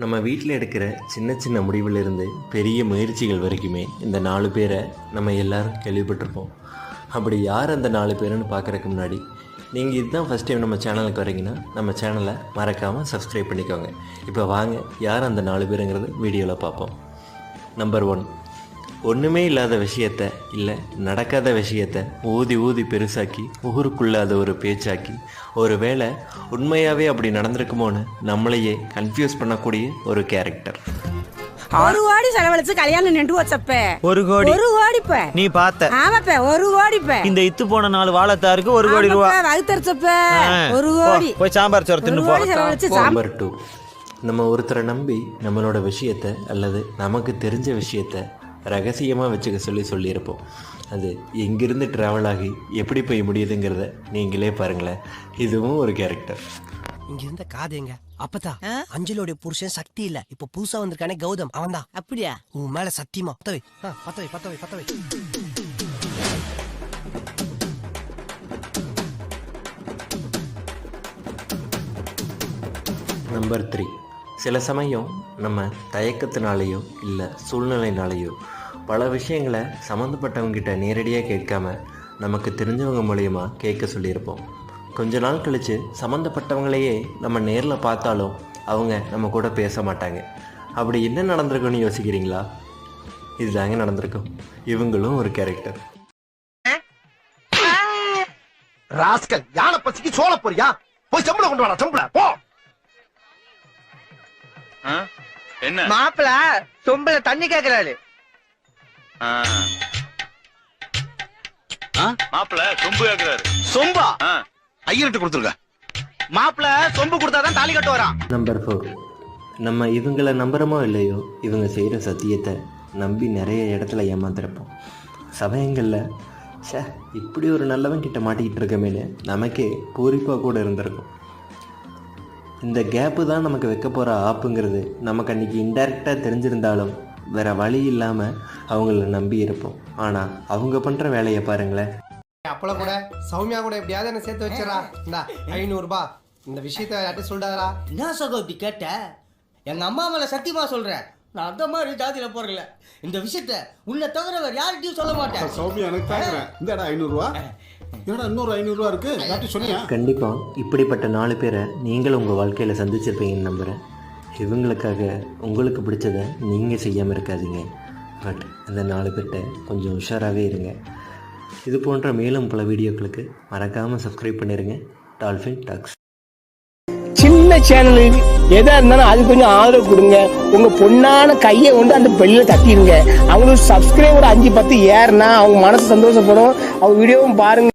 நம்ம வீட்டில் எடுக்கிற சின்ன சின்ன முடிவிலிருந்து பெரிய முயற்சிகள் வரைக்குமே இந்த 4 பேரை நம்ம எல்லாரும் கேள்விப்பட்டிருப்போம். அப்படி யார் அந்த 4 பேருன்னு பார்க்குறதுக்கு முன்னாடி நீங்கள் இதுதான் ஃபஸ்ட் டைம் நம்ம சேனலுக்கு வரீங்கன்னா நம்ம சேனலை மறக்காமல் சப்ஸ்கிரைப் பண்ணிக்கோங்க. இப்போ வாங்க யார் அந்த 4 பேருங்கிறது வீடியோவில் பார்ப்போம். நம்பர் 1, ஒன்றுமே இல்லாத விஷயத்த இல்லை நடக்காத விஷயத்த ஊதி ஊதி பெருசாக்கி ஊருக்குள்ளே அதை ஒரு பேச்சாக்கி ஒரு வேளை உண்மையாகவே அப்படி நடந்திருக்குமோன்னு நம்மளையே கன்ஃபியூஸ் பண்ணக்கூடிய ஒரு கேரக்டர். 1 கோடி செலவழிச்சு கல்யாணம் நின்று வச்சப்ப 1 கோடி 1 கோடிப்ப நீ பார்த்த ஆமாப்ப 1 கோடிப்ப இந்த இத்து போன 4 வாழைத்தாருக்கு 1 கோடி ரூபா வகுத்தரிச்சப்ப 1 கோடி போய் சாம்பார் சோறு தின்னு போ. நம்பர் 2, நம்ம ஒருத்தரை நம்பி நம்மளோட விஷயத்தை அல்லது நமக்கு தெரிஞ்ச விஷயத்த ரகசியமாக வச்சுக்க சொல்லியிருப்போம். அது எங்கிருந்து ட்ராவல் ஆகி எப்படி போய் முடியுதுங்கிறத நீங்களே பாருங்களேன். இதுவும் ஒரு கேரக்டர். இங்க இருந்த காது எங்க அப்பதா அஞ்சலோட புருஷன் சக்தி இல்ல, இப்ப புதுசா வந்திருக்கானே கௌதம், அவன்தான். அப்படியா? உன் மேல சத்தியமா. பத்தவை. நம்பர் 3, சில சமயம் நம்ம தயக்கத்தினாலேயோ இல்லை சூழ்நிலைனாலேயோ பல விஷயங்களை சம்மந்தப்பட்டவங்ககிட்ட நேரடியாக கேட்காம நமக்கு தெரிஞ்சவங்க மூலயமா கேட்க சொல்லியிருப்போம். கொஞ்ச நாள் கழித்து சம்மந்தப்பட்டவங்களையே நம்ம நேரில் பார்த்தாலும் அவங்க நம்ம கூட பேச மாட்டாங்க. அப்படி என்ன நடந்திருக்குன்னு யோசிக்கிறீங்களா? இதுதாங்க நடந்திருக்கும். இவங்களும் ஒரு கேரக்டர். ராஸ்கல், யானை பசிக்கு சோள போறியா? போய் செம்பள கொண்டு வாடா, செம்பள போ. என்ன மாப்பிள சொம்பல தண்ணி கேக்குறாரு. மாப்பிள்ள சொம்பு கேக்குறாரு. சொம்பா ஐயர்கிட்ட கொடுத்துருக்க. மாப்பிள சொம்பு கொடுத்தாதான் தாலி கட்டு வரான். நம்பர் 4, நம்ம இவங்களை நம்புகிறோமோ இல்லையோ இவங்க செய்கிற சத்தியத்தை நம்பி நிறைய இடத்துல ஏமாத்திருப்போம். சமயங்களில் இப்படி ஒரு நல்லவன் கிட்ட மாட்டிக்கிட்டு இருக்கமேனு நமக்கே பூரிப்பாக கூட இருந்திருக்கும். இந்த கேப்பு தான் நமக்கு வைக்க போகிற ஆப்புங்கிறது நமக்கு அன்றைக்கி இன்டெரக்டாக தெரிஞ்சிருந்தாலும் வேறு வழி இல்லாமல் அவங்கள நம்பி இருப்போம். ஆனால் அவங்க பண்ணுற வேலையை பாருங்களேன். அப்பள கூட சௌமியா கூட எப்படியாவது என்ன சேர்த்து வச்சிடறா. இந்த 500 ரூபாய் இந்த விஷயத்த யார்ட்ட சொல்றாரா? என்ன சகோதரி கேட்ட? எங்க அம்மா மேல சத்தியமா சொல்றேன், நான் அந்த மாதிரி ஜாதியில போறல. இந்த விஷயத்த உன்னை தவிர வேற யார்கிட்டயும் சொல்ல மாட்டேன். சௌமியா எனக்கு தாக்குறேன். இந்தடா 500 ரூபா. என்னடா இன்னொரு 500 ரூபா இருக்கு? யார்கிட்ட சொன்னியா? கண்டிப்பாக இப்படிப்பட்ட 4 பேரை நீங்களும் உங்கள் வாழ்க்கையில் சந்திச்சிருப்பீங்கன்னு நம்புகிறேன். இவங்களுக்காக உங்களுக்கு பிடிச்சதை நீங்கள் செய்யாமல் இருக்காதீங்க. பட் இந்த 4 பேர்கிட்ட கொஞ்சம் உஷாராகவே இருங்க. இது போன்ற மேலும் பல வீடியோக்களுக்கு மறக்காமல் சப்ஸ்கிரைப் பண்ணிடுங்க. டால்ஃபின் டாக்ஸ் சின்ன சேனல் எதா இருந்தாலும் அது கொஞ்சம் ஆதரவு கொடுங்க. உங்க பொண்ணான கையை கொண்டு அந்த பெல்ல தட்டிடுங்க. அவங்களுக்கு சப்ஸ்கிரைபர் 5-10 ஏறுனா அவங்க மனசு சந்தோஷப்படும். அவங்க வீடியோவும் பாருங்க.